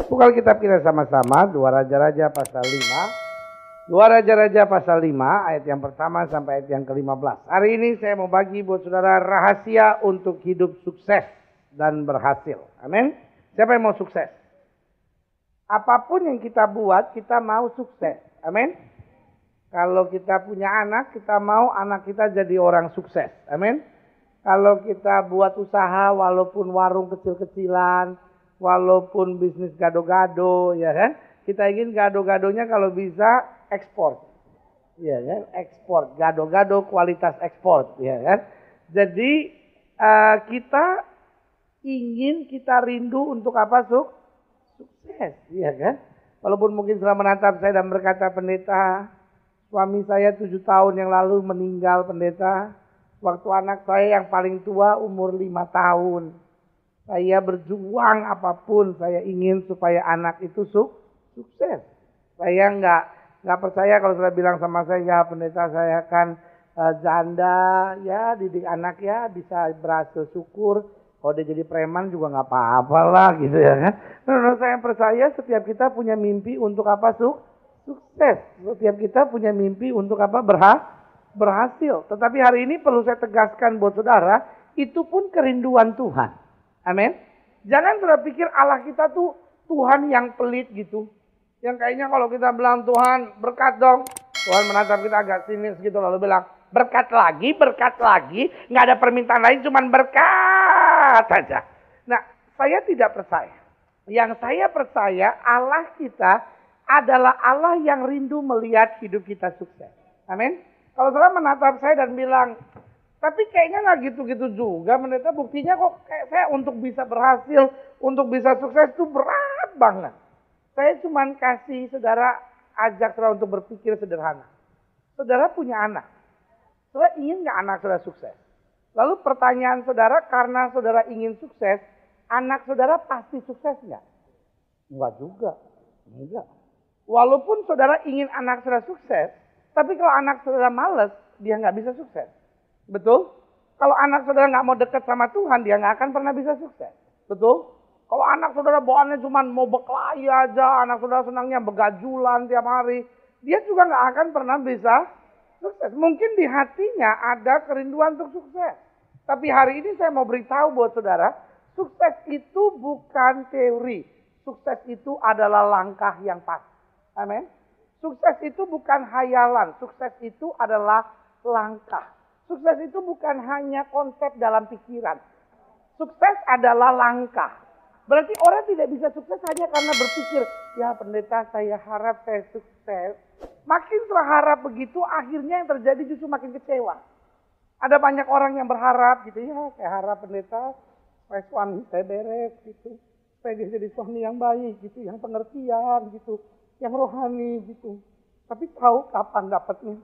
Buka kitab kita sama-sama, 2 Raja-Raja pasal 5. 2 Raja-Raja pasal 5, ayat yang pertama sampai ayat yang ke-15. Hari ini saya mau bagi buat saudara rahasia untuk hidup sukses dan berhasil. Amin. Siapa yang mau sukses? Apapun yang kita buat, kita mau sukses. Amin. Kalau kita punya anak, kita mau anak kita jadi orang sukses. Amin. Kalau kita buat usaha, walaupun warung kecil-kecilan, walaupun bisnis gado-gado, ya kan? Kita ingin gado-gadonya kalau bisa ekspor. Ya kan? Ekspor, gado-gado kualitas ekspor, ya kan? Jadi kita ingin, kita rindu untuk apa? Sukses, ya kan? Walaupun mungkin setelah menatap saya dan berkata, pendeta, suami saya 7 tahun yang lalu meninggal, pendeta. Waktu anak saya yang paling tua umur 5 tahun. Saya berjuang apapun, saya ingin supaya anak itu sukses. Saya nggak percaya kalau saya bilang sama saya, ya pendeta saya kan janda, ya didik anak ya bisa berhasil, syukur. Kalau dia jadi preman juga nggak apa-apa lah gitu ya kan. Nah, saya percaya setiap kita punya mimpi untuk apa? Sukses. Setiap kita punya mimpi untuk apa? Berhasil. Tetapi hari ini perlu saya tegaskan buat saudara, itu pun kerinduan Tuhan. Amin. Jangan saudara pikir Allah kita tuh Tuhan yang pelit gitu. Yang kayaknya kalau kita bilang Tuhan berkat dong, Tuhan menatap kita agak sinis gitu lalu bilang berkat lagi, nggak ada permintaan lain, cuman berkat saja. Nah, saya tidak percaya. Yang saya percaya Allah kita adalah Allah yang rindu melihat hidup kita sukses. Amin. Kalau saudara menatap saya dan bilang, tapi kayaknya nggak gitu-gitu juga, pendeta, buktinya kok kayak saya untuk bisa berhasil, untuk bisa sukses itu berat banget. Saya cuma kasih saudara, ajak saudara untuk berpikir sederhana. Saudara punya anak. Saudara ingin nggak anak saudara sukses? Lalu pertanyaan saudara, karena saudara ingin sukses, anak saudara pasti sukses nggak? Enggak juga. Enggak. Walaupun saudara ingin anak saudara sukses, tapi kalau anak saudara malas, dia nggak bisa sukses. Betul? Kalau anak saudara nggak mau dekat sama Tuhan, dia nggak akan pernah bisa sukses. Betul? Kalau anak saudara bawaannya cuma mau berkelahi aja, anak saudara senangnya begajulan tiap hari, dia juga nggak akan pernah bisa sukses. Mungkin di hatinya ada kerinduan untuk sukses. Tapi hari ini saya mau beritahu buat saudara, sukses itu bukan teori. Sukses itu adalah langkah yang pas. Amin. Sukses itu bukan hayalan. Sukses itu adalah langkah. Sukses itu bukan hanya konsep dalam pikiran. Sukses adalah langkah. Berarti orang tidak bisa sukses hanya karena berpikir, ya pendeta saya harap saya sukses. Makin berharap begitu, akhirnya yang terjadi justru makin kecewa. Ada banyak orang yang berharap gitu, ya saya harap pendeta supaya suami saya beres gitu. Supaya dia jadi suami yang baik gitu, yang pengertian gitu, yang rohani gitu. Tapi tahu kapan dapatnya?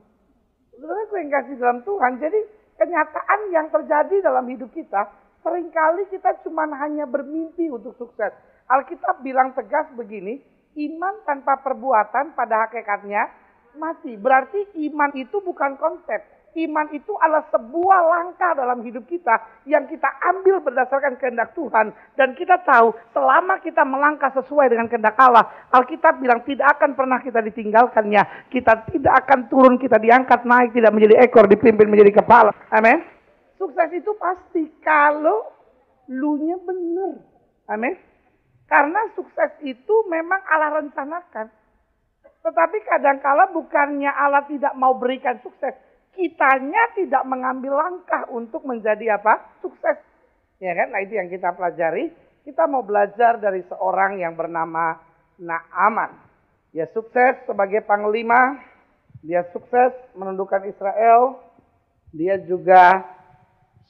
Sebenarnya yang kasih dalam Tuhan. Jadi kenyataan yang terjadi dalam hidup kita, seringkali kita cuma hanya bermimpi untuk sukses. Alkitab bilang tegas begini, iman tanpa perbuatan pada hakikatnya mati. Berarti iman itu bukan konsep. Iman itu adalah sebuah langkah dalam hidup kita yang kita ambil berdasarkan kehendak Tuhan. Dan kita tahu selama kita melangkah sesuai dengan kehendak Allah, Alkitab bilang tidak akan pernah kita ditinggalkannya. Kita tidak akan turun, kita diangkat naik, tidak menjadi ekor, dipimpin menjadi kepala. Amin. Sukses itu pasti kalau lu-nya benar. Amin. Karena sukses itu memang Allah rencanakan. Tetapi kadangkala bukannya Allah tidak mau berikan sukses. Kitanya tidak mengambil langkah untuk menjadi apa? Sukses. Ya kan? Nah itu yang kita pelajari. Kita mau belajar dari seorang yang bernama Naaman. Dia sukses sebagai panglima. Dia sukses menundukkan Israel. Dia juga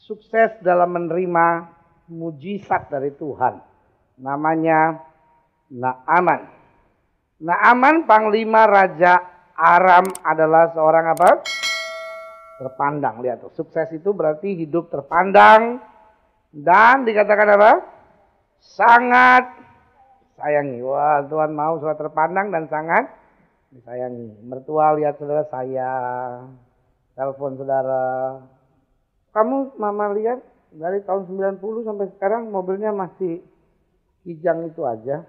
sukses dalam menerima mujizat dari Tuhan. Namanya Naaman. Naaman panglima Raja Aram adalah seorang apa? Terpandang. Lihat tuh, sukses itu berarti hidup terpandang dan dikatakan apa? Sangat sayangi. Wah, Tuhan mau saudara terpandang dan sangat disayangi. Mertua lihat saudara sayang, telepon saudara. Kamu mama lihat dari tahun 90 sampai sekarang mobilnya masih kijang itu aja.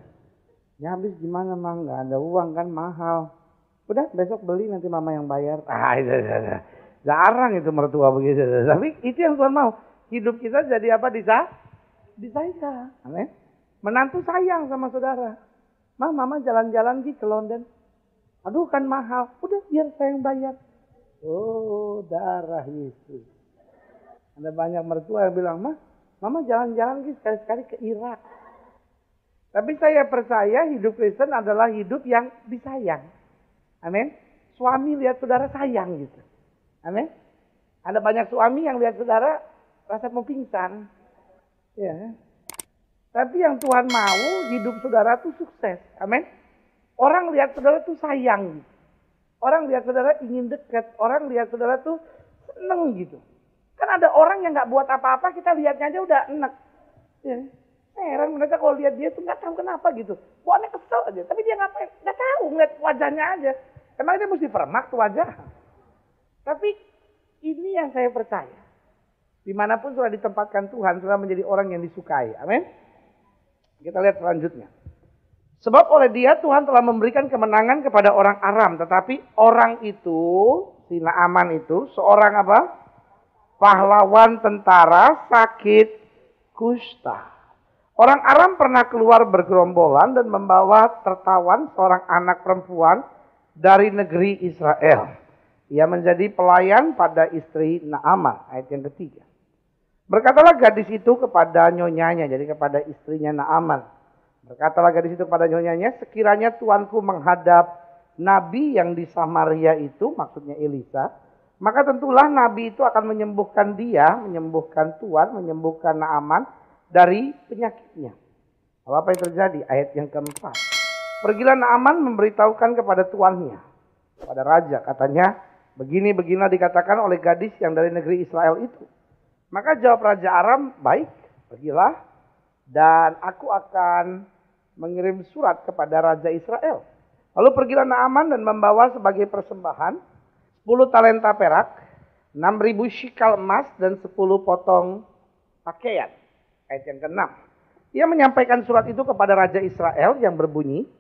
Ya habis gimana Mang? Nggak ada uang kan mahal. Udah besok beli nanti mama yang bayar. Ah itu. Jarang itu mertua begitu. Tapi itu yang Tuhan mau. Hidup kita jadi apa? Disayang. Amin. Menantu sayang sama saudara. Mama jalan-jalan ke London. Aduh kan mahal. Udah biar saya yang bayar. Oh darah Yesus. Ada banyak mertua yang bilang, Mama jalan-jalan sekali-sekali ke Irak. Tapi saya percaya hidup Kristen adalah hidup yang disayang. Amin. Suami lihat saudara sayang gitu. Amin. Ada banyak suami yang lihat saudara rasa mau pingsan. Ya. Tapi yang Tuhan mau hidup saudara tuh sukses. Amin. Orang lihat saudara tuh sayang. Orang lihat saudara ingin dekat. Orang lihat saudara tuh seneng gitu. Kan ada orang yang gak buat apa-apa, kita lihatnya aja udah enak. Ya. Heran mereka kalau lihat dia tuh gak tahu kenapa gitu. Buatnya kesel aja, tapi dia ngapain? Gak tahu, ngeliat wajahnya aja. Emang dia mesti permak tuh wajah. Tapi ini yang saya percaya. Dimanapun sudah ditempatkan Tuhan, sudah menjadi orang yang disukai. Amin. Kita lihat selanjutnya. Sebab oleh dia Tuhan telah memberikan kemenangan kepada orang Aram. Tetapi orang itu, si Naaman itu, seorang apa? Pahlawan tentara sakit kusta. Orang Aram pernah keluar bergerombolan dan membawa tertawan seorang anak perempuan dari negeri Israel. Ia menjadi pelayan pada istri Naaman. Ayat yang ketiga. Berkatalah gadis itu kepada nyonyanya, jadi kepada istrinya Naaman. Berkatalah gadis itu kepada nyonyanya, sekiranya tuanku menghadap nabi yang di Samaria itu, maksudnya Elisa, maka tentulah nabi itu akan menyembuhkan dia, menyembuhkan tuan, menyembuhkan Naaman dari penyakitnya. Lalu apa yang terjadi? Ayat yang keempat. Pergilah Naaman memberitahukan kepada tuannya, pada raja, katanya, begini-beginilah dikatakan oleh gadis yang dari negeri Israel itu. Maka jawab Raja Aram, baik, pergilah, dan aku akan mengirim surat kepada Raja Israel. Lalu pergilah Naaman dan membawa sebagai persembahan 10 talenta perak, 6.000 shikal emas, dan 10 potong pakaian. Ayat yang ke-6. Ia menyampaikan surat itu kepada Raja Israel yang berbunyi,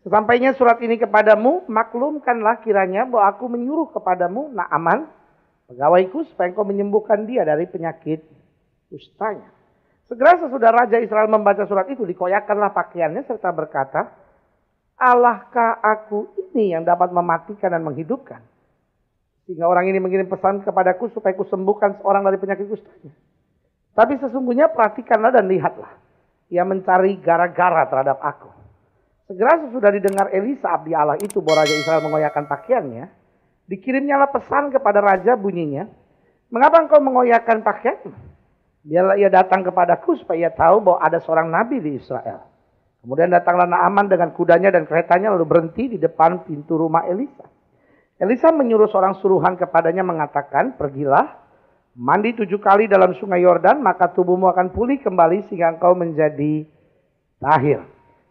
sesampainya surat ini kepadamu, maklumkanlah kiranya bahwa aku menyuruh kepadamu Naaman, pegawaiku, supaya engkau menyembuhkan dia dari penyakit kustanya. Segera sesudah Raja Israel membaca surat itu, dikoyakkanlah pakaiannya serta berkata, Allahkah aku ini yang dapat mematikan dan menghidupkan? Sehingga orang ini mengirim pesan kepadaku supaya ku sembuhkan seorang dari penyakit kustanya. Tapi sesungguhnya perhatikanlah dan lihatlah. Ia mencari gara-gara terhadap aku. Segera sesudah didengar Elisa abdi Allah itu bahwa Raja Israel mengoyakkan pakaiannya, dikirimnyalah pesan kepada raja bunyinya, mengapa engkau mengoyakkan pakaianmu? Biarlah ia datang kepadaku supaya ia tahu bahwa ada seorang nabi di Israel. Kemudian datanglah Naaman dengan kudanya dan keretanya lalu berhenti di depan pintu rumah Elisa. Elisa menyuruh seorang suruhan kepadanya mengatakan, pergilah, mandi 7 kali dalam sungai Yordan, maka tubuhmu akan pulih kembali sehingga engkau menjadi tahir.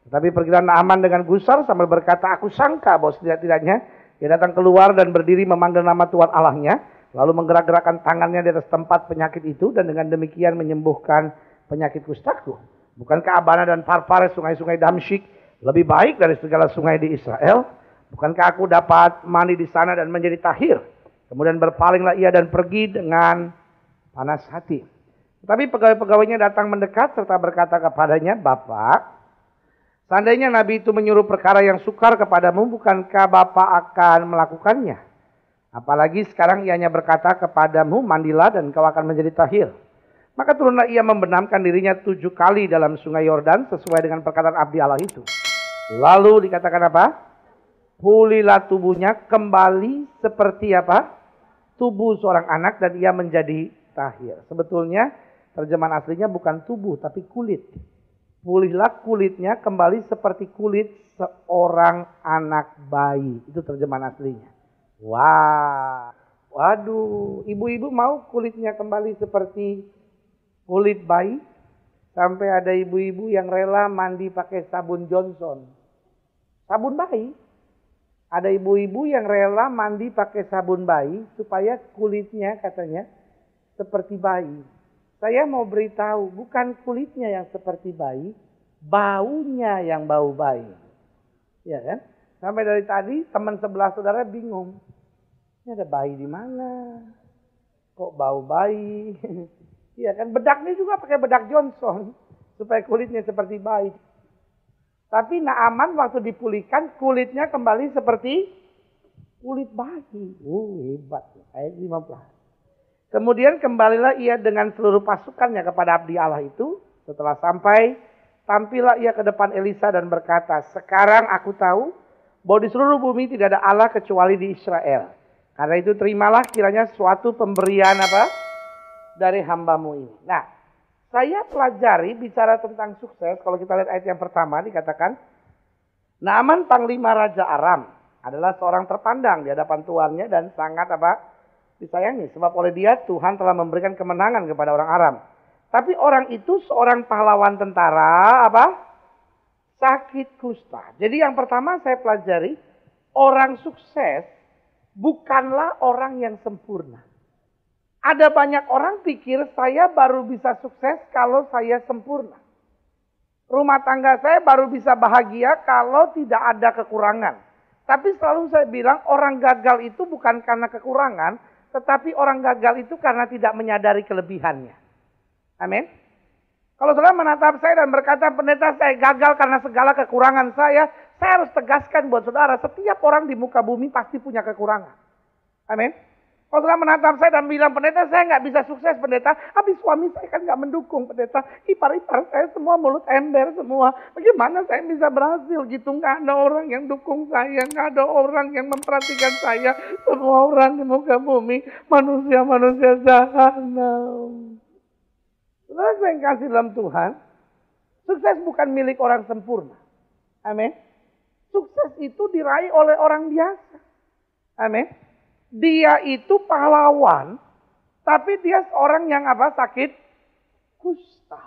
Tetapi pergilah Naaman dengan gusar sambil berkata, aku sangka bahwa setidak-tidaknya dia datang keluar dan berdiri memanggil nama Tuhan Allahnya, lalu menggerak-gerakkan tangannya di atas tempat penyakit itu dan dengan demikian menyembuhkan penyakit kustaku. Bukankah Abana dan Farpar, sungai-sungai Damsyik, lebih baik dari segala sungai di Israel? Bukankah aku dapat mandi di sana dan menjadi tahir? Kemudian berpalinglah ia dan pergi dengan panas hati. Tetapi pegawai-pegawainya datang mendekat serta berkata kepadanya, Bapak, seandainya Nabi itu menyuruh perkara yang sukar kepadamu, bukankah Bapak akan melakukannya? Apalagi sekarang ianya berkata kepadamu, mandilah dan kau akan menjadi tahir. Maka turunlah ia membenamkan dirinya 7 kali dalam sungai Yordan sesuai dengan perkataan abdi Allah itu. Lalu dikatakan apa? Pulihlah tubuhnya kembali seperti apa? Tubuh seorang anak dan ia menjadi tahir. Sebetulnya terjemahan aslinya bukan tubuh tapi kulit. Pulihlah kulitnya kembali seperti kulit seorang anak bayi. Itu terjemahan aslinya. Wah, waduh, ibu-ibu mau kulitnya kembali seperti kulit bayi? Sampai ada ibu-ibu yang rela mandi pakai sabun Johnson. Sabun bayi. Ada ibu-ibu yang rela mandi pakai sabun bayi supaya kulitnya katanya seperti bayi. Saya mau beritahu, bukan kulitnya yang seperti bayi, baunya yang bau bayi. Ya kan? Sampai dari tadi teman sebelah saudara bingung. Ini ada bayi di mana? Kok bau bayi? Iya kan? Bedaknya juga pakai bedak Johnson supaya kulitnya seperti bayi. Tapi Naaman waktu dipulihkan kulitnya kembali seperti kulit bayi. Hebat. Ayat 15. Kemudian kembalilah ia dengan seluruh pasukannya kepada abdi Allah itu. Setelah sampai, tampillah ia ke depan Elisa dan berkata, sekarang aku tahu bahwa di seluruh bumi tidak ada Allah kecuali di Israel. Karena itu terimalah kiranya suatu pemberian apa? Dari hambamu ini. Nah, saya pelajari bicara tentang sukses. Kalau kita lihat ayat yang pertama dikatakan, Naaman panglima Raja Aram adalah seorang terpandang di hadapan tuannya dan sangat apa? Disayangi. Sebab oleh dia Tuhan telah memberikan kemenangan kepada orang Aram. Tapi orang itu seorang pahlawan tentara apa? Sakit kusta. Jadi yang pertama saya pelajari, orang sukses bukanlah orang yang sempurna. Ada banyak orang pikir saya baru bisa sukses kalau saya sempurna. Rumah tangga saya baru bisa bahagia kalau tidak ada kekurangan. Tapi selalu saya bilang orang gagal itu bukan karena kekurangan, tetapi orang gagal itu karena tidak menyadari kelebihannya. Amin. Kalau saudara menatap saya dan berkata, pendeta saya gagal karena segala kekurangan saya harus tegaskan buat saudara, setiap orang di muka bumi pasti punya kekurangan. Amin. Kalau saudara menatap saya dan bilang, pendeta saya nggak bisa sukses pendeta, habis suami saya kan nggak mendukung pendeta, ipar-ipar saya semua mulut ember semua, bagaimana saya bisa berhasil gitu? Nggak ada orang yang dukung saya, nggak ada orang yang memperhatikan saya, semua orang di muka bumi manusia-manusia jahanam. Saudara saya yang kasih dalam Tuhan, sukses bukan milik orang sempurna. Amin. Sukses itu diraih oleh orang biasa. Amin. Dia itu pahlawan, tapi dia seorang yang apa? Sakit kusta.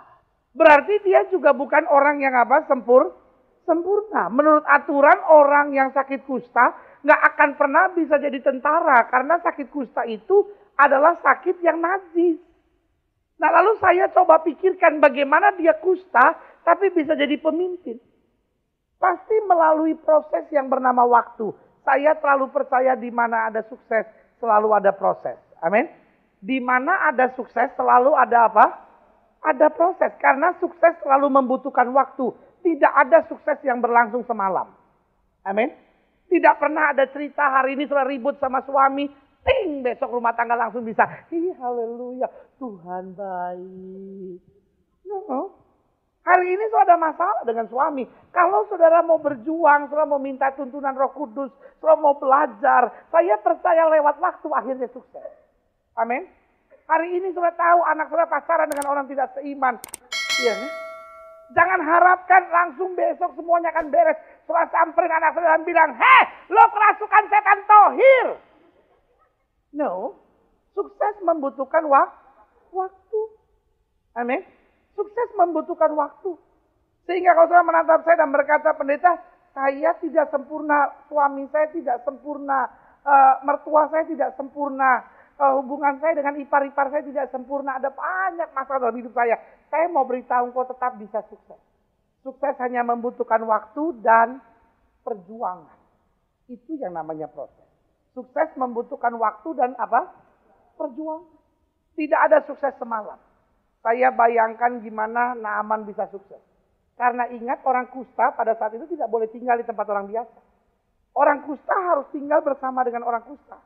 Berarti dia juga bukan orang yang apa? Sempurna. Menurut aturan orang yang sakit kusta nggak akan pernah bisa jadi tentara, karena sakit kusta itu adalah sakit yang najis. Nah lalu saya coba pikirkan bagaimana dia kusta tapi bisa jadi pemimpin. Pasti melalui proses yang bernama waktu. Saya terlalu percaya di mana ada sukses selalu ada proses. Amin. Di mana ada sukses selalu ada apa? Ada proses. Karena sukses selalu membutuhkan waktu. Tidak ada sukses yang berlangsung semalam. Amin. Tidak pernah ada cerita hari ini sudah ribut sama suami, ting, besok rumah tangga langsung bisa. Haleluya, Tuhan baik. No. Hari ini sudah ada masalah dengan suami. Kalau saudara mau berjuang, saudara mau minta tuntunan Roh Kudus, saudara mau belajar, saya percaya lewat waktu akhirnya sukses. Amin. Hari ini saudara tahu anak saudara pacaran dengan orang tidak seiman. Iya kan? Jangan harapkan langsung besok semuanya akan beres. Saudara samperin anak saudara dan bilang, heh, lo kerasukan setan tohir. No, sukses membutuhkan waktu. Amin. Sukses membutuhkan waktu. Sehingga kalau saudara menatap saya dan berkata, pendeta, saya tidak sempurna, suami saya tidak sempurna, mertua saya tidak sempurna, hubungan saya dengan ipar-ipar saya tidak sempurna, ada banyak masalah dalam hidup saya. Saya mau beritahu kau tetap bisa sukses. Sukses hanya membutuhkan waktu dan perjuangan. Itu yang namanya proses. Sukses membutuhkan waktu dan apa? Perjuangan. Tidak ada sukses semalam. Saya bayangkan gimana Naaman bisa sukses. Karena ingat orang kusta pada saat itu tidak boleh tinggal di tempat orang biasa. Orang kusta harus tinggal bersama dengan orang kusta.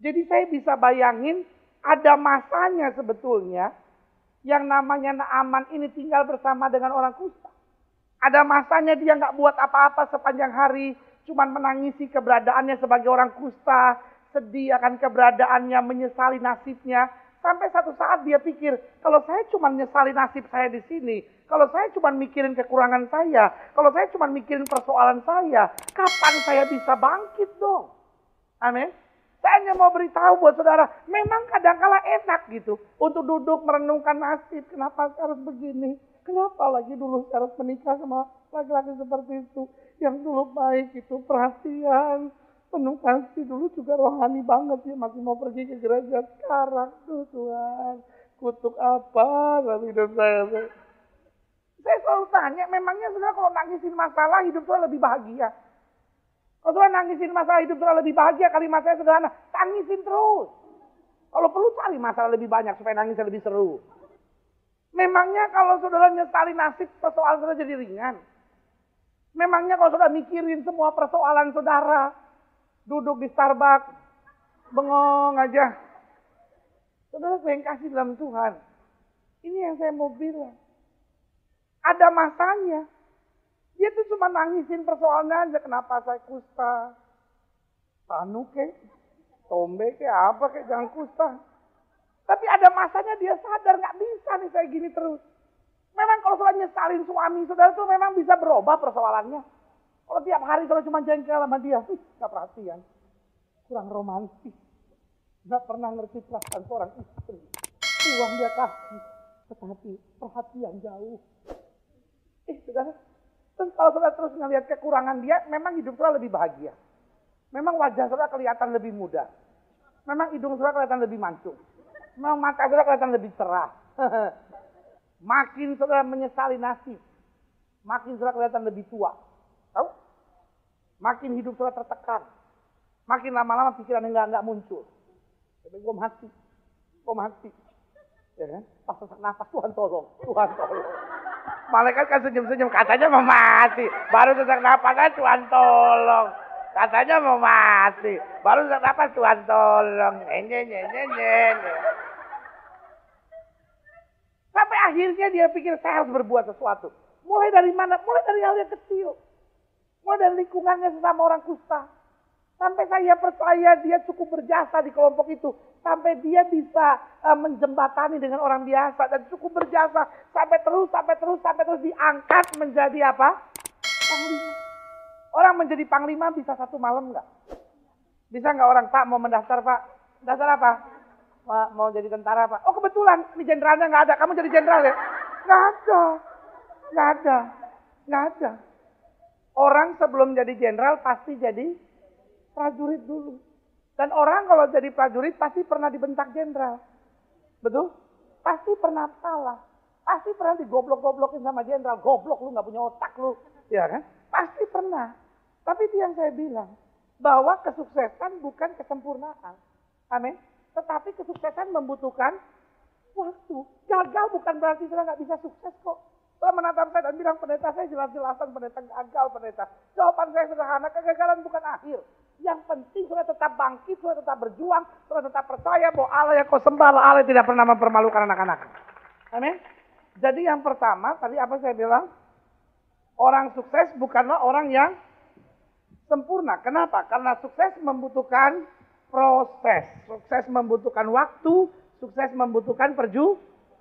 Jadi saya bisa bayangin ada masanya sebetulnya yang namanya Naaman ini tinggal bersama dengan orang kusta. Ada masanya dia nggak buat apa-apa sepanjang hari. Cuman menangisi keberadaannya sebagai orang kusta. Sedih akan keberadaannya, menyesali nasibnya. Sampai satu saat dia pikir, kalau saya cuma menyesali nasib saya di sini, kalau saya cuma mikirin kekurangan saya, kalau saya cuma mikirin persoalan saya, kapan saya bisa bangkit dong? Amin. Saya hanya mau beritahu buat saudara, memang kadang-kala enak gitu untuk duduk merenungkan nasib. Kenapa saya harus begini? Kenapa lagi dulu saya harus menikah sama laki-laki seperti itu? Yang dulu baik itu perhatian, penuh kasih, dulu juga rohani banget ya, masih mau pergi ke gereja sekarang tuh Tuhan. Kutuk apa dalam hidup saya selalu tanya, memangnya saudara kalau nangisin masalah hidup saudara lebih bahagia? Kalau saudara nangisin masalah hidup saudara lebih bahagia, kalimat saya sederhana, tangisin terus. Kalau perlu cari masalah lebih banyak supaya nangisnya lebih seru. Memangnya kalau saudara nyesali nasib, persoalan saudara jadi ringan. Memangnya kalau saudara mikirin semua persoalan saudara, duduk di Starbucks, bengong aja. Saudara yang kasih dalam Tuhan. Ini yang saya mau bilang. Ada masanya. Dia tuh cuma nangisin persoalannya aja. Kenapa saya kusta? Tanu kek, tombe kek, apa kek, jangan kusta. Tapi ada masanya dia sadar nggak bisa nih saya gini terus. Memang kalau saudara nyesalin suami saudara tuh memang bisa berubah persoalannya. Kalau tiap hari saudara cuma jengkel sama dia, nggak perhatian, kurang romantis, nggak pernah ngerti perasaan seorang istri. Uang dia kasih, tetapi perhatian jauh. Saudara, terus kalau saudara terus ngelihat kekurangan dia, memang hidup saudara lebih bahagia. Memang wajah saudara kelihatan lebih muda. Memang hidung saudara kelihatan lebih mancung. Memang mata saudara kelihatan lebih cerah. Makin saudara menyesali nasib, makin saudara kelihatan lebih tua. Tahu? Makin hidup saudara tertekan. Makin lama-lama pikiran yang enggak muncul. Tapi gue mati. Ya kan? Pas sesak nafas, Tuhan tolong. Malaikat kan senyum-senyum, katanya mau mati. Baru sesak nafas, Tuhan tolong. Katanya mau mati. Baru sesak nafas, Tuhan tolong. Sampai akhirnya dia pikir saya harus berbuat sesuatu. Mulai dari mana? Mulai dari hal yang kecil. Mulai dari lingkungannya sesama orang kusta. Sampai saya percaya dia cukup berjasa di kelompok itu. Sampai dia bisa menjembatani dengan orang biasa. Dan cukup berjasa. Sampai terus diangkat menjadi apa? Panglima. Orang menjadi panglima bisa satu malam enggak? Bisa enggak orang, Pak mau mendaftar Pak? Daftar apa? Mau jadi tentara Pak? Oh kebetulan, ini jenderalnya nggak ada. Kamu jadi jenderal ya? Nggak ada. Orang sebelum jadi jenderal pasti jadi prajurit dulu. Dan orang kalau jadi prajurit pasti pernah dibentak jenderal. Betul? Pasti pernah salah. Pasti pernah digoblok-goblokin sama jenderal. Goblok lu, nggak punya otak lu. Ya kan? Pasti pernah. Tapi itu yang saya bilang. Bahwa kesuksesan bukan kesempurnaan. Amin. Tetapi kesuksesan membutuhkan waktu. Gagal bukan berarti saudara nggak bisa sukses kok. Setelah menatap saya dan bilang, pendeta saya jelas-jelasan pendeta gagal pendeta. Jawaban saya sederhana, kegagalan bukan akhir. Yang penting saudara tetap bangkit, saudara tetap berjuang, saudara tetap percaya bahwa Allah yang kau sembah, Allah yang tidak pernah mempermalukan anak-anak. Amin. Jadi yang pertama, tadi apa saya bilang? Orang sukses bukanlah orang yang sempurna. Kenapa? Karena sukses membutuhkan proses. Sukses membutuhkan waktu, sukses membutuhkan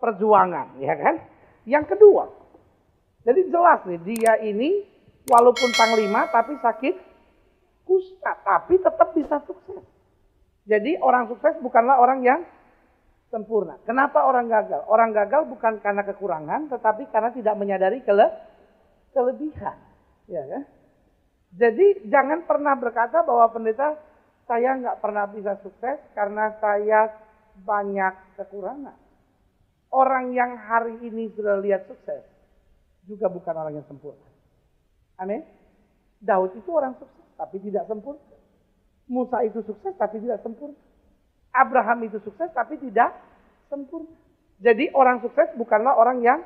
perjuangan, ya kan? Yang kedua, jadi jelas nih dia ini walaupun panglima tapi sakit kusta, tapi tetap bisa sukses. Jadi orang sukses bukanlah orang yang sempurna. Kenapa orang gagal? Orang gagal bukan karena kekurangan, tetapi karena tidak menyadari kelebihan, ya kan? Jadi jangan pernah berkata bahwa pendeta saya nggak pernah bisa sukses karena saya banyak kekurangan. Orang yang hari ini sudah lihat sukses juga bukan orang yang sempurna. Amin. Daud itu orang sukses tapi tidak sempurna. Musa itu sukses tapi tidak sempurna. Abraham itu sukses tapi tidak sempurna. Jadi orang sukses bukanlah orang yang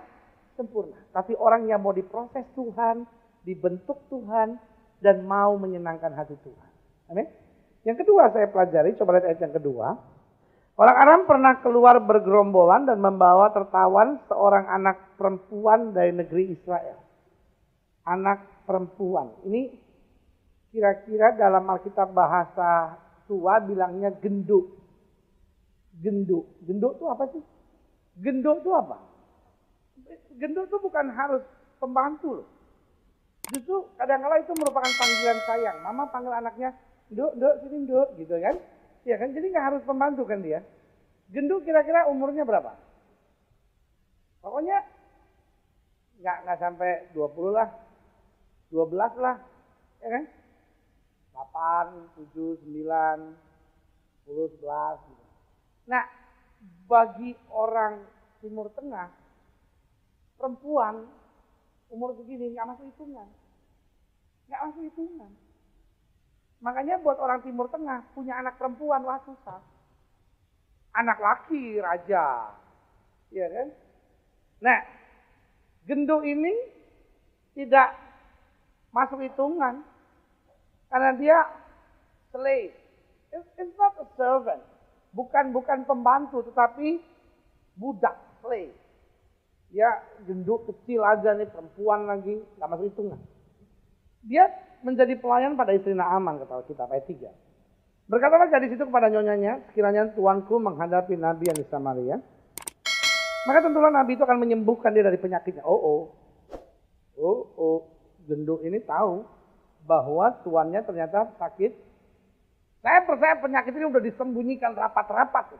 sempurna, tapi orang yang mau diproses Tuhan, dibentuk Tuhan, dan mau menyenangkan hati Tuhan. Amin. Yang kedua saya pelajari, coba lihat ayat yang kedua. Orang Aram pernah keluar bergerombolan dan membawa tertawan seorang anak perempuan dari negeri Israel. Anak perempuan. Ini kira-kira dalam Alkitab bahasa tua bilangnya genduk. Genduk. Genduk itu apa sih? Genduk itu apa? Genduk itu bukan harus pembantu loh. Justru kadang-kala itu merupakan panggilan sayang. Mama panggil anaknya, Nduk, sini Nduk, gitu kan. Ya kan, jadi nggak harus pembantu kan dia. Genduk kira-kira umurnya berapa? Pokoknya nggak sampai 20 lah. 12 lah. Ya kan? 8, 7, 9, 10, 11. Gitu. Nah, bagi orang Timur Tengah, perempuan umur segini nggak masuk hitungan. Nggak masuk hitungan. Makanya buat orang Timur Tengah punya anak perempuan wah susah. Anak laki raja. Iya kan? Nah, gendut ini tidak masuk hitungan. Karena dia slave. It's not a servant. Bukan pembantu, tetapi budak, slave. Ya gendut kecil aja nih, perempuan lagi, nggak masuk hitungan. Dia menjadi pelayan pada istri Naaman, kata kita, ayat 3. Berkatalah gadis itu kepada nyonyanya, sekiranya tuanku menghadapi nabi yang di Samaria, maka tentulah nabi itu akan menyembuhkan dia dari penyakitnya. Gendut ini tahu bahwa tuannya ternyata sakit. Saya percaya penyakit ini udah disembunyikan rapat-rapat.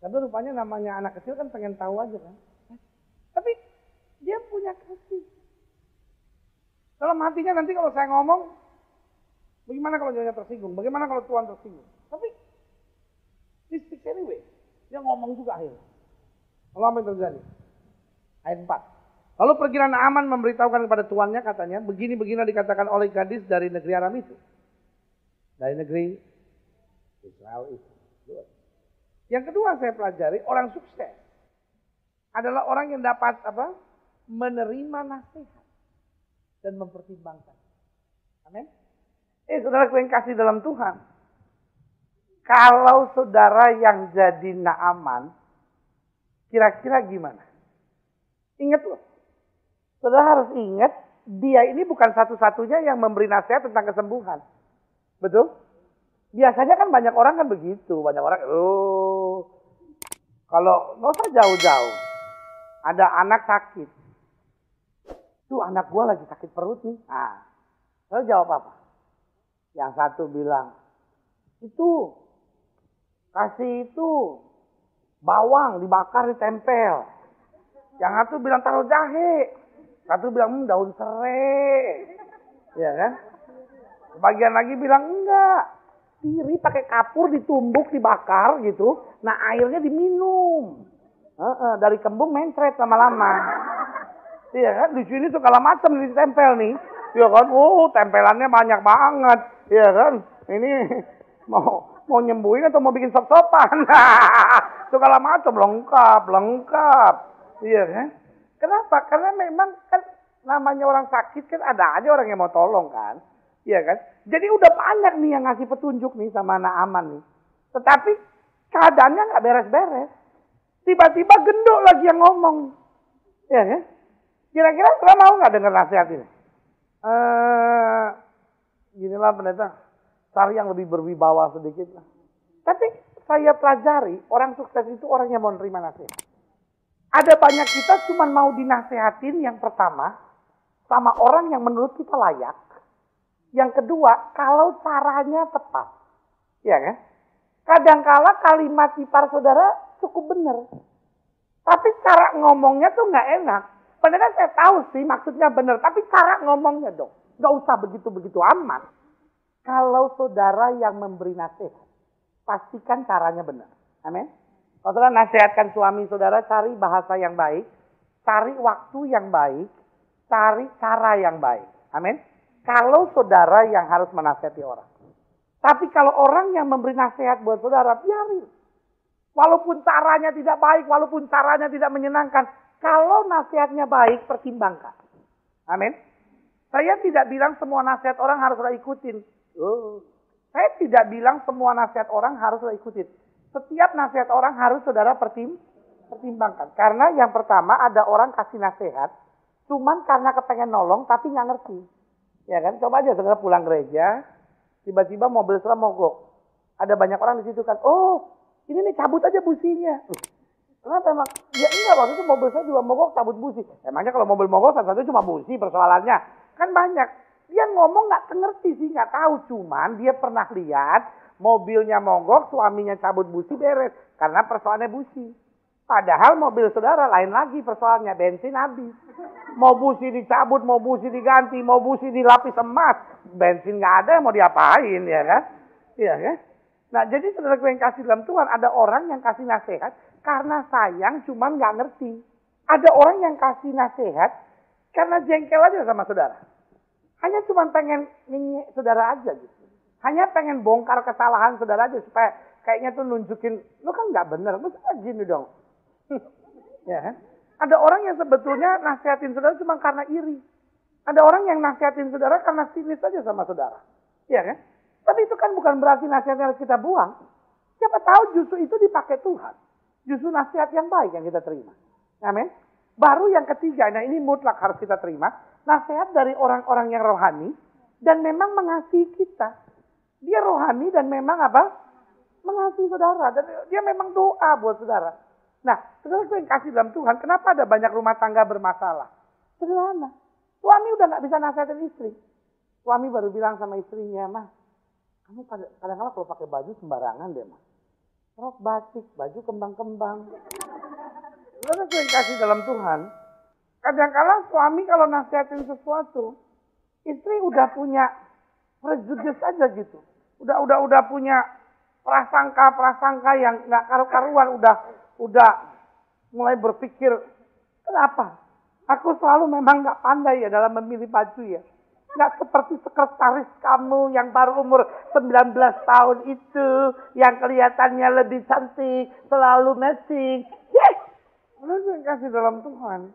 Tapi rupanya namanya anak kecil kan pengen tahu aja kan. Tapi dia punya kasih. Dalam hatinya nanti kalau saya ngomong, bagaimana kalau nyonya tersinggung? Bagaimana kalau tuan tersinggung? Tapi he speaks anyway. Dia ngomong juga akhirnya. Lalu apa yang terjadi? Ayat 4. Lalu pergilah Naaman memberitahukan kepada tuannya, katanya, begini-begini dikatakan oleh gadis dari negeri Aram itu. Dari negeri Israel itu. Yang kedua saya pelajari, orang sukses adalah orang yang dapat menerima nasihat dan mempertimbangkan. Amin. Saudara yang kasih dalam Tuhan, kalau saudara yang jadi Naaman, kira-kira gimana? Ingat loh, saudara harus ingat, dia ini bukan satu-satunya yang memberi nasihat tentang kesembuhan. Betul? Biasanya kan banyak orang kan begitu. Banyak orang, kalau nggak usah jauh-jauh. Ada anak sakit. Tuh anak gua lagi sakit perut nih. Nah, lalu jawab apa? Yang satu bilang, kasih bawang dibakar ditempel. Yang satu bilang taruh jahe. Satu bilang daun serai. Ya kan? Bagian lagi bilang enggak. Tiri pakai kapur ditumbuk, dibakar gitu. Nah airnya diminum. Dari kembung mencret lama-lama. Iya kan? Di sini segala macam ditempel nih. Iya kan? Tempelannya banyak banget. Iya kan? Ini mau nyembuhin atau mau bikin sop-sopan. Segala macam lengkap. Iya kan? Kenapa? Karena memang kan namanya orang sakit kan ada aja orang yang mau tolong kan. Iya kan? Jadi udah banyak nih yang ngasih petunjuk nih sama Naaman nih. Tetapi keadaannya nggak beres-beres. Tiba-tiba gendut lagi yang ngomong. Iya kan? Kira-kira saudara mau nggak dengar nasihat ini? Ginilah pendeta. Cari yang lebih berwibawa sedikit lah. Tapi saya pelajari orang sukses itu orang yang mau nerima nasihat. Ada banyak kita cuma mau dinasehatin yang pertama sama orang yang menurut kita layak. Yang kedua, kalau caranya tepat. Ya kan? Kadangkala kalimat ipar saudara cukup benar. Tapi cara ngomongnya tuh nggak enak. Padahal saya tahu sih maksudnya benar. Tapi cara ngomongnya dong. Nggak usah begitu-begitu amat. Kalau saudara yang memberi nasihat, pastikan caranya benar. Amin. Kalau saudara nasihatkan suami saudara, cari bahasa yang baik. Cari waktu yang baik. Cari cara yang baik. Amin. Kalau saudara yang harus menasihati orang. Tapi kalau orang yang memberi nasihat buat saudara, biarin. Walaupun caranya tidak baik, walaupun caranya tidak menyenangkan. Kalau nasihatnya baik, pertimbangkan. Amin. Saya tidak bilang semua nasihat orang harus saudara ikutin. Saya tidak bilang semua nasihat orang harus saudara ikutin. Setiap nasihat orang harus saudara pertimbangkan. Karena yang pertama ada orang kasih nasihat. Cuman karena kepengen nolong tapi nggak ngerti. Ya kan, coba aja saudara pulang gereja, tiba-tiba mobil saudara mogok. Ada banyak orang di situ kan, ini nih cabut aja businya. Kenapa emang? Ya enggak, waktu itu mobil saya juga mogok cabut busi. Emangnya kalau mobil mogok satu-satu cuma busi persoalannya. Kan banyak. Dia ngomong nggak ngerti sih, nggak tahu. Cuman dia pernah lihat mobilnya mogok, suaminya cabut busi beres. Karena persoalannya busi. Padahal mobil saudara lain lagi persoalannya, bensin habis. Mau busi dicabut, mau busi diganti, mau busi dilapis emas. Bensin nggak ada, mau diapain ya kan? Iya kan? Nah jadi saudara yang kasih dalam Tuhan, ada orang yang kasih nasihat karena sayang cuman nggak ngerti. Ada orang yang kasih nasihat karena jengkel aja sama saudara. Hanya cuma pengen nyinyek saudara aja gitu. Hanya pengen bongkar kesalahan saudara aja supaya kayaknya tuh nunjukin, lu kan nggak bener, lu gini dong. Ya kan? Ada orang yang sebetulnya nasihatin saudara cuma karena iri. Ada orang yang nasihatin saudara karena sinis aja sama saudara. Ya kan? Tapi itu kan bukan berarti nasihatnya harus kita buang. Siapa tahu justru itu dipakai Tuhan. Justru nasihat yang baik yang kita terima. Amin. Baru yang ketiga, nah ini mutlak harus kita terima. Nasihat dari orang-orang yang rohani dan memang mengasihi kita. Dia rohani dan memang apa? Mengasihi saudara. Dan dia memang doa buat saudara. Nah, saudara yang kasih dalam Tuhan, kenapa ada banyak rumah tangga bermasalah? Sederhana. Suami udah gak bisa nasihatin istri. Suami baru bilang sama istrinya, "Mah, kamu kadang-kadang kalau pakai baju sembarangan deh, Mah. Rok batik, baju kembang-kembang." Saudara yang kasih dalam Tuhan, kadang-kadang suami kalau nasihatin sesuatu, istri udah punya prejudice aja gitu. Udah punya prasangka yang nggak karu-karuan, udah mulai berpikir, kenapa? Aku selalu memang nggak pandai ya dalam memilih baju ya. Nggak seperti sekretaris kamu yang baru umur 19 tahun itu, yang kelihatannya lebih cantik, selalu matching. Lalu yang kasih dalam Tuhan,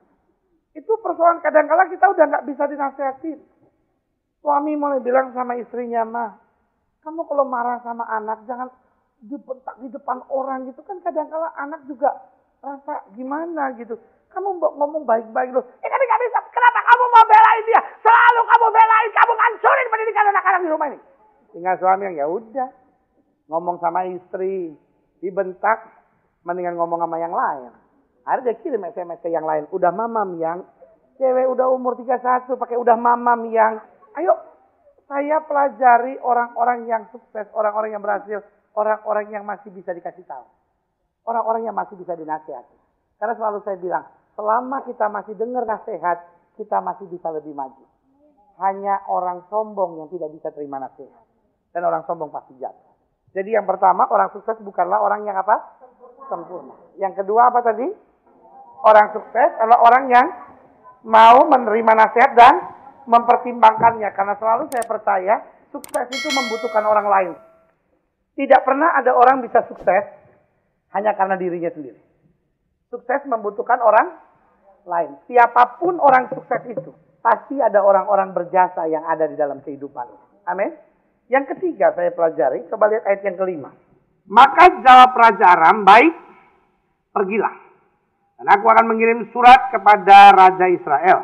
itu persoalan kadang-kala kita udah nggak bisa dinasihatin. Suami mulai bilang sama istrinya, "Mah, kamu kalau marah sama anak jangan dibentak di depan orang gitu kan, kadang-kala anak juga rasa gimana gitu. Kamu ngomong baik-baik loh. Tapi gak bisa. Kenapa kamu mau belain dia? Selalu kamu belain, kamu ngancurin pendidikan anak-anak di rumah ini." Tinggal suami yang ya udah ngomong sama istri, dibentak, mendingan ngomong sama yang lain. Akhirnya dia kirim SMS ke yang lain. Udah mamam yang, cewek udah umur 31 pakai udah mamam yang. Ayo, saya pelajari orang-orang yang sukses, orang-orang yang berhasil, orang-orang yang masih bisa dikasih tahu. Orang-orang yang masih bisa dinasihati. Karena selalu saya bilang, selama kita masih dengar nasihat, kita masih bisa lebih maju. Hanya orang sombong yang tidak bisa terima nasihat. Dan orang sombong pasti jatuh. Jadi yang pertama, orang sukses bukanlah orang yang apa? Sempurna. Yang kedua apa tadi? Orang sukses adalah orang yang mau menerima nasihat dan mempertimbangkannya. Karena selalu saya percaya, sukses itu membutuhkan orang lain. Tidak pernah ada orang bisa sukses hanya karena dirinya sendiri. Sukses membutuhkan orang lain. Siapapun orang sukses itu, pasti ada orang-orang berjasa yang ada di dalam kehidupan. Amin. Yang ketiga saya pelajari, coba lihat ayat yang kelima. Maka jawab Raja Aram, "Baik, pergilah. Dan aku akan mengirim surat kepada Raja Israel."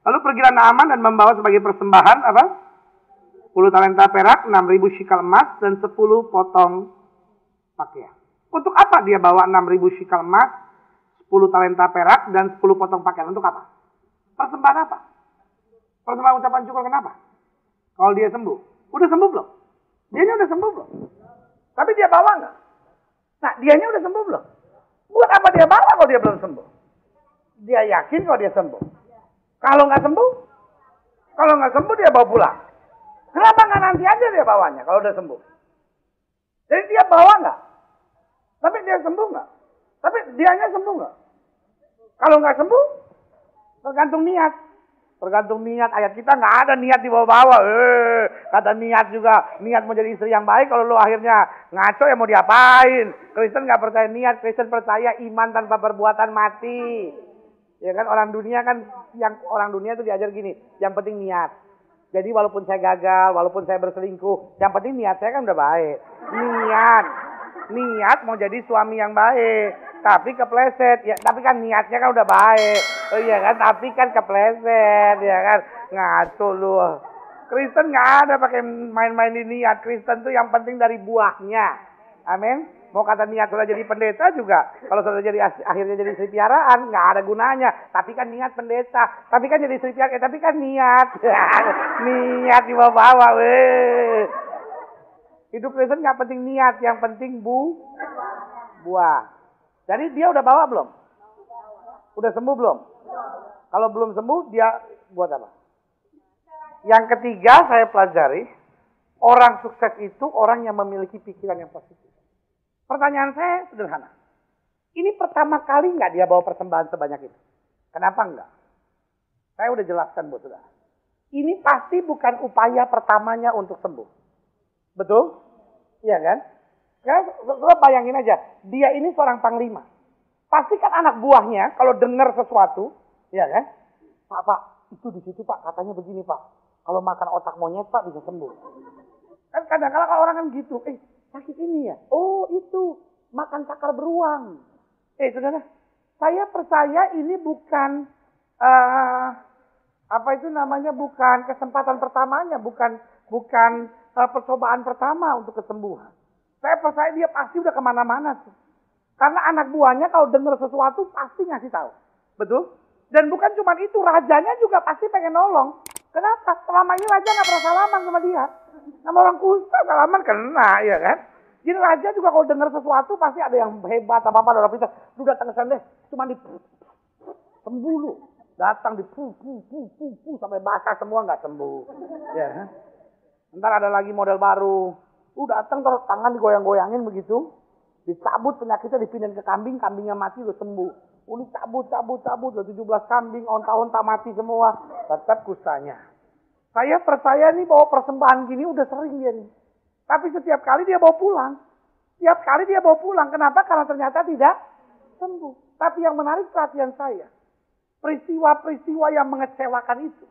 Lalu pergilah Naaman dan membawa sebagai persembahan apa? 10 talenta perak, 6.000 shikal emas, dan 10 potong pakaian. Untuk apa dia bawa 6.000 shikal emas, 10 talenta perak, dan 10 potong pakaian? Untuk apa? Persembahan apa? Persembahan ucapan syukur kenapa? Kalau dia sembuh. Udah sembuh belum? Dianya udah sembuh belum? Tapi dia bawa nggak? Nah, dianya udah sembuh belum? Buat apa dia bawa kalau dia belum sembuh? Dia yakin kalau dia sembuh. Kalau nggak sembuh dia bawa pulang. Kenapa nggak nanti aja dia bawanya kalau udah sembuh? Jadi dia bawa nggak? Tapi dia sembuh nggak? Tapi dianya sembuh nggak? Kalau nggak sembuh, tergantung niat. Tergantung niat. Ayat kita nggak ada niat dibawa-bawa. Kata niat juga, niat mau jadi istri yang baik. Kalau lo akhirnya ngaco ya mau diapain? Kristen nggak percaya niat. Kristen percaya iman tanpa perbuatan mati. Ya kan orang dunia kan, yang orang dunia itu diajar gini, yang penting niat. Jadi walaupun saya gagal, walaupun saya berselingkuh, yang penting niat saya kan udah baik. Niat mau jadi suami yang baik, tapi kepleset. Ya, tapi kan niatnya kan udah baik. Oh iya kan, tapi kan kepleset, ya kan. Ngaco lu. Kristen nggak ada pakai main-main di niat. Kristen tuh yang penting dari buahnya. Amin. Mau kata niat sudah jadi pendeta juga, kalau sudah jadi akhirnya jadi istri piaraan, nggak ada gunanya. Tapi kan niat pendeta, tapi kan jadi istri piaraan, tapi kan niat, niat dibawa-bawa, weh. Hidup Kristen nggak penting niat, yang penting buah. Jadi dia udah bawa belum? Udah sembuh belum? Kalau belum sembuh, dia buat apa? Yang ketiga saya pelajari, orang sukses itu orang yang memiliki pikiran yang positif. Pertanyaan saya sederhana. Ini pertama kali nggak dia bawa persembahan sebanyak itu? Kenapa enggak? Saya udah jelaskan buat saudara. Ini pasti bukan upaya pertamanya untuk sembuh. Betul? Iya kan? Lo bayangin aja, dia ini seorang panglima. Pasti kan anak buahnya kalau dengar sesuatu, ya kan? Pak, itu di situ Pak, katanya begini Pak. Kalau makan otak monyet Pak bisa sembuh. Kan kadang-kadang kalau orang kan gitu, sakit ini ya. Oh itu, makan cakar beruang. Saudara, saya percaya ini bukan apa itu namanya, bukan kesempatan pertamanya, bukan percobaan pertama untuk kesembuhan. Saya percaya dia pasti udah kemana-mana tuh. Karena anak buahnya kalau dengar sesuatu pasti ngasih tahu. Betul? Dan bukan cuma itu, rajanya juga pasti pengen nolong. Kenapa? Selama ini raja nggak pernah salaman sama dia. Sama orang kusta salaman kena, ya kan? Jadi raja juga kalau dengar sesuatu pasti ada yang hebat apa-apa, orang pintar. Lu datang ke sana deh, cuma di sembuh lu. Datang di sampai basah semua nggak sembuh. Ya. Ntar ada lagi model baru. Datang terus tangan digoyang-goyangin begitu. Dicabut penyakitnya, dipindahin ke kambing, kambingnya mati udah sembuh. Ini cabut, udah 17 kambing, onta-onta mati semua. Tetap kustanya. Saya percaya nih bahwa persembahan gini udah sering dia nih. Tapi setiap kali dia bawa pulang. Setiap kali dia bawa pulang. Kenapa? Karena ternyata tidak sembuh. Tapi yang menarik perhatian saya, peristiwa-peristiwa yang mengecewakan itu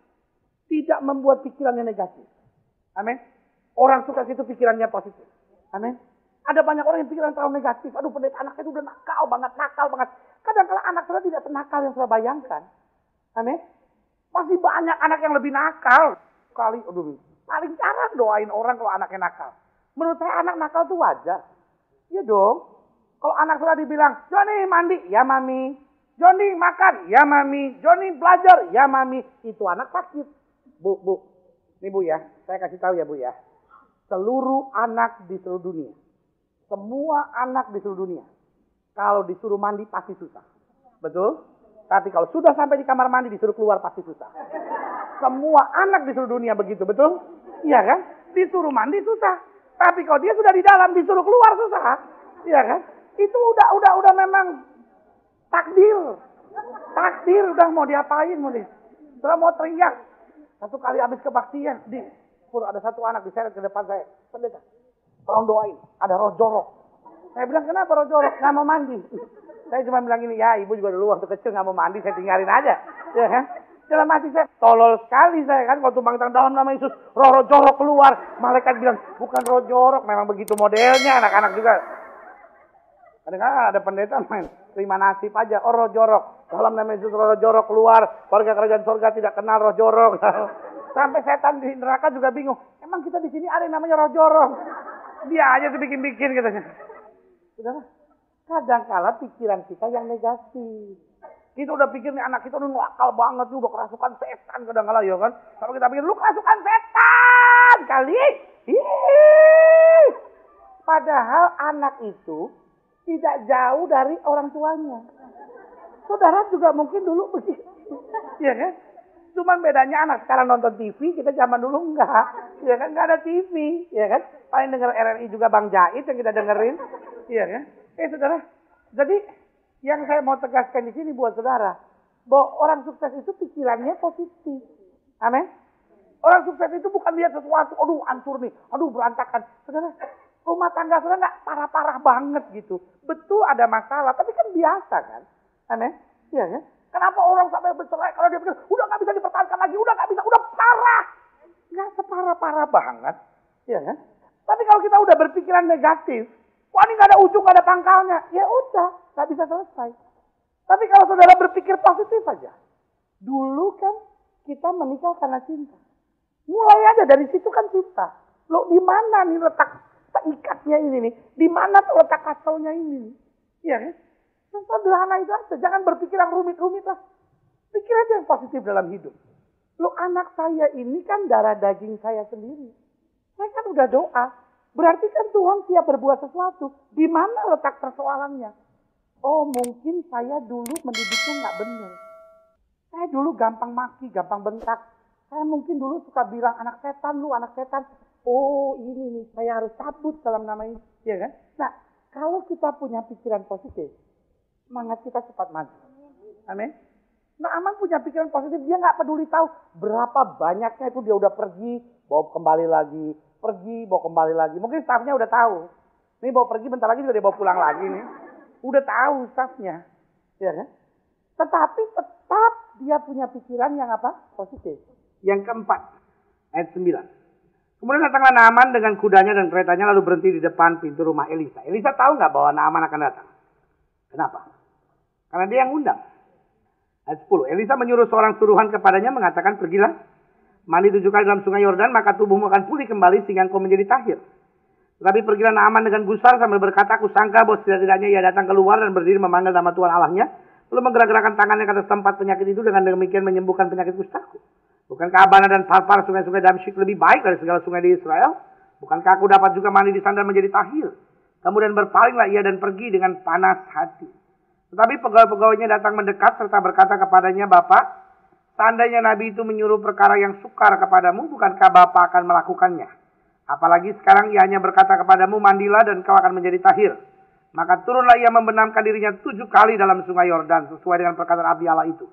tidak membuat pikirannya negatif. Amin. Orang sukses itu pikirannya positif. Amin. Ada banyak orang yang pikiran terlalu negatif. Aduh, pendeta anaknya itu udah nakal banget. Kadang-kadang anak saya tidak senakal yang saya bayangkan. Amin. Masih banyak anak yang lebih nakal. Paling jarang doain orang kalau anaknya nakal. Menurut saya anak nakal itu wajar. Iya dong. Kalau anak saya dibilang, Joni mandi, ya mami. Joni makan, ya mami. Joni belajar, ya mami. Itu anak sakit. Bu. Ini Bu ya, saya kasih tahu ya Bu ya. Seluruh anak di seluruh dunia. Semua anak di seluruh dunia. Kalau disuruh mandi pasti susah. Betul? Tapi kalau sudah sampai di kamar mandi disuruh keluar pasti susah. Semua anak di seluruh dunia begitu, betul? Iya kan? Disuruh mandi susah. Tapi kalau dia sudah di dalam disuruh keluar susah. Iya kan? Itu udah memang takdir. Takdir udah mau diapain Udah mau teriak. Satu kali habis kebaktian ada satu anak diseret ke depan saya. Pendeta, tolong doain. Ada roh jorok. Saya bilang, kenapa roh jorok? Nggak mau mandi. Saya cuma bilang gini, ya ibu juga dulu waktu kecil nggak mau mandi, saya tinggalin aja. Ya kan? Dalam hati saya, tolol sekali saya kan. Kalau tumbang tangan dalam nama Yesus, roh jorok keluar. Malaikat bilang, bukan roh jorok. Memang begitu modelnya anak-anak juga. Kadang-kadang ada pendeta main, terima nasib aja. Oh roh jorok. Dalam nama Yesus roh jorok keluar. Warga kerajaan surga tidak kenal roh jorok. Sampai setan di neraka juga bingung. Emang kita di sini ada yang namanya roh jorok. Dia aja tuh bikin-bikin katanya. Saudara, kadang-kala pikiran kita yang negatif. Kita udah pikir nih anak kita udah nakal banget, udah kerasukan setan kadang-kala ya kan. Kalau kita pikir lu kerasukan setan kali. Padahal anak itu tidak jauh dari orang tuanya. Saudara juga mungkin dulu begitu. Iya kan? Cuman bedanya anak sekarang nonton TV, kita zaman dulu enggak. Ya kan, enggak ada TV, ya kan? Paling denger RRI juga Bang Jait yang kita dengerin. Iya kan? Saudara. Jadi yang saya mau tegaskan di sini buat saudara, bahwa orang sukses itu pikirannya positif. Amin. Orang sukses itu bukan lihat sesuatu, aduh hancur nih, aduh berantakan. Saudara, rumah tangga saudara enggak parah-parah banget gitu. Betul ada masalah, tapi kan biasa kan? Amin. Iya kan? Kenapa orang sampai bercerai kalau dia pikir udah nggak bisa dipertahankan lagi, udah parah, nggak separah-parah banget, ya kan? Tapi kalau kita udah berpikiran negatif, wah ini nggak ada ujung, nggak ada pangkalnya, ya udah nggak bisa selesai. Tapi kalau saudara berpikir positif aja, dulu kan kita menikah karena cinta, mulai aja dari situ kan cinta. Lo di mana nih letak ikatnya ini nih? Di mana letak kasalnya ini? Iya kan? Yang sederhana itu aja, jangan berpikir yang rumit-rumit lah. Pikir aja yang positif dalam hidup. Lo anak saya ini kan darah daging saya sendiri. Saya kan udah doa. Berarti kan Tuhan siap berbuat sesuatu. Di mana letak persoalannya? Oh mungkin saya dulu mendidiknya nggak benar. Saya dulu gampang maki, gampang bentak. Saya mungkin dulu suka bilang anak setan, lu anak setan. Oh ini nih, saya harus cabut dalam nama ini. Ya kan? Nah, kalau kita punya pikiran positif, semangat kita cepat maju. Amin. Nah, Aman punya pikiran positif. Dia nggak peduli tahu berapa banyaknya itu dia udah pergi, bawa kembali lagi. pergi, bawa kembali lagi. Mungkin stafnya udah tahu. Ini bawa pergi, bentar lagi juga dia bawa pulang lagi nih. Udah tahu stafnya. Ya kan? Tetapi tetap dia punya pikiran yang apa? Positif. Yang keempat, ayat 9. Kemudian datanglah Naaman dengan kudanya dan keretanya lalu berhenti di depan pintu rumah Elisa. Elisa tahu nggak bahwa Naaman akan datang? Kenapa? Karena dia yang undang. Ayat 10. Elisa menyuruh seorang suruhan kepadanya mengatakan, pergilah, mandi 7 kali dalam sungai Yordan, maka tubuhmu akan pulih kembali sehingga engkau menjadi tahir. Tetapi pergilah Naaman dengan gusar sambil berkata, aku sangka bahwa setidak-tidaknya ia datang keluar dan berdiri memanggil nama Tuhan Allahnya, lalu menggerak-gerakkan tangannya ke atas tempat penyakit itu dengan demikian menyembuhkan penyakit kustaku. Bukankah Abana dan Farpar sungai-sungai Damsyik lebih baik dari segala sungai di Israel? Bukankah aku dapat juga mandi di sana dan menjadi tahir? Kemudian berpalinglah ia dan pergi dengan panas hati. Tetapi pegawai-pegawainya datang mendekat serta berkata kepadanya, Bapak, seandainya Nabi itu menyuruh perkara yang sukar kepadamu, bukankah Bapak akan melakukannya? Apalagi sekarang ia hanya berkata kepadamu, mandilah dan kau akan menjadi tahir. Maka turunlah ia membenamkan dirinya 7 kali dalam sungai Yordan, sesuai dengan perkataan Abdi Allah itu.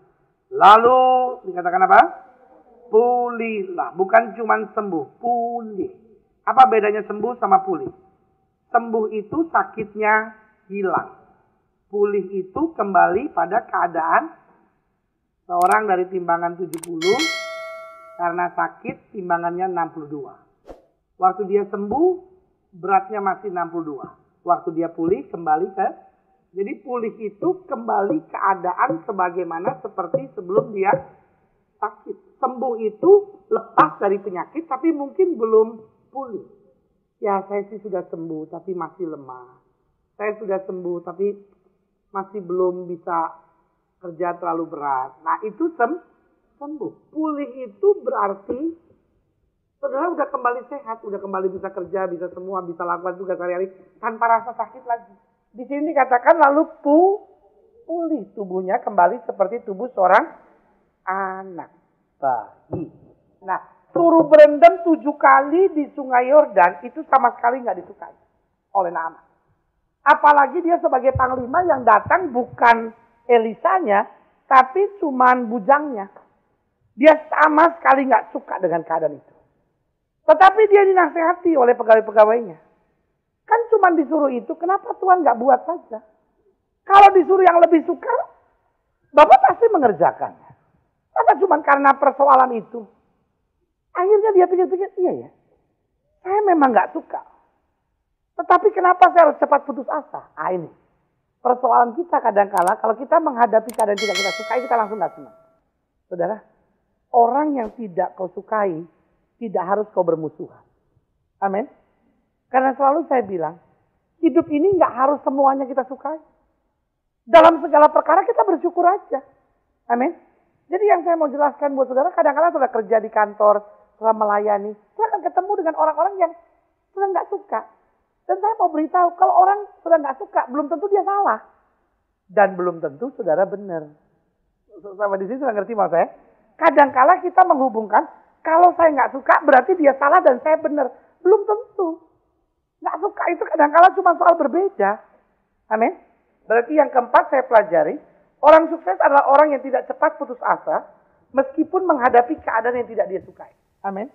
Lalu, dikatakan apa? Pulihlah. Bukan cuma sembuh, pulih. Apa bedanya sembuh sama pulih? Sembuh itu sakitnya hilang. Pulih itu kembali pada keadaan seorang dari timbangan 70, karena sakit timbangannya 62. Waktu dia sembuh, beratnya masih 62. Waktu dia pulih, kembali ke... Jadi pulih itu kembali keadaan sebagaimana seperti sebelum dia sakit. Sembuh itu lepas dari penyakit, tapi mungkin belum pulih. Ya, saya sih sudah sembuh, tapi masih lemah. Saya sudah sembuh, tapi masih belum bisa kerja terlalu berat. Nah, itu sembuh. Pulih itu berarti saudara udah kembali sehat, udah kembali bisa kerja, bisa semua, bisa lakukan tugas sehari-hari tanpa rasa sakit lagi. Di sini dikatakan lalu pulih tubuhnya kembali seperti tubuh seorang anak bayi. Nah, suruh berendam 7 kali di sungai Yordan itu sama sekali nggak disukai oleh Naaman. Apalagi dia sebagai panglima yang datang bukan Elisanya, tapi cuman bujangnya. Dia sama sekali nggak suka dengan keadaan itu. Tetapi dia dinasehati oleh pegawai-pegawainya. Kan cuma disuruh itu, kenapa Tuhan nggak buat saja? Kalau disuruh yang lebih sukar, Bapak pasti mengerjakannya. Apa cuma karena persoalan itu? Akhirnya dia pikir-pikir, iya ya, saya memang nggak suka. Tetapi kenapa saya harus cepat putus asa? Ah, ini persoalan kita kadang-kala kalau kita menghadapi keadaan tidak kita sukai, kita langsung nggak senang. Saudara, orang yang tidak kau sukai tidak harus kau bermusuhan. Amin. Karena selalu saya bilang, hidup ini nggak harus semuanya kita sukai. Dalam segala perkara kita bersyukur aja. Amin. Jadi yang saya mau jelaskan buat saudara, kadang-kala sudah kerja di kantor, setelah melayani, saya akan ketemu dengan orang-orang yang sudah nggak suka. Dan saya mau beritahu, kalau orang sudah nggak suka, belum tentu dia salah. Dan belum tentu saudara benar. Sampai di sini sudah ngerti maksud saya? Kadang-kala kita menghubungkan, kalau saya nggak suka berarti dia salah dan saya benar. Belum tentu. Nggak suka itu kadang-kala cuma soal berbeda. Amin. Berarti yang keempat saya pelajari, orang sukses adalah orang yang tidak cepat putus asa, meskipun menghadapi keadaan yang tidak dia sukai. Amin.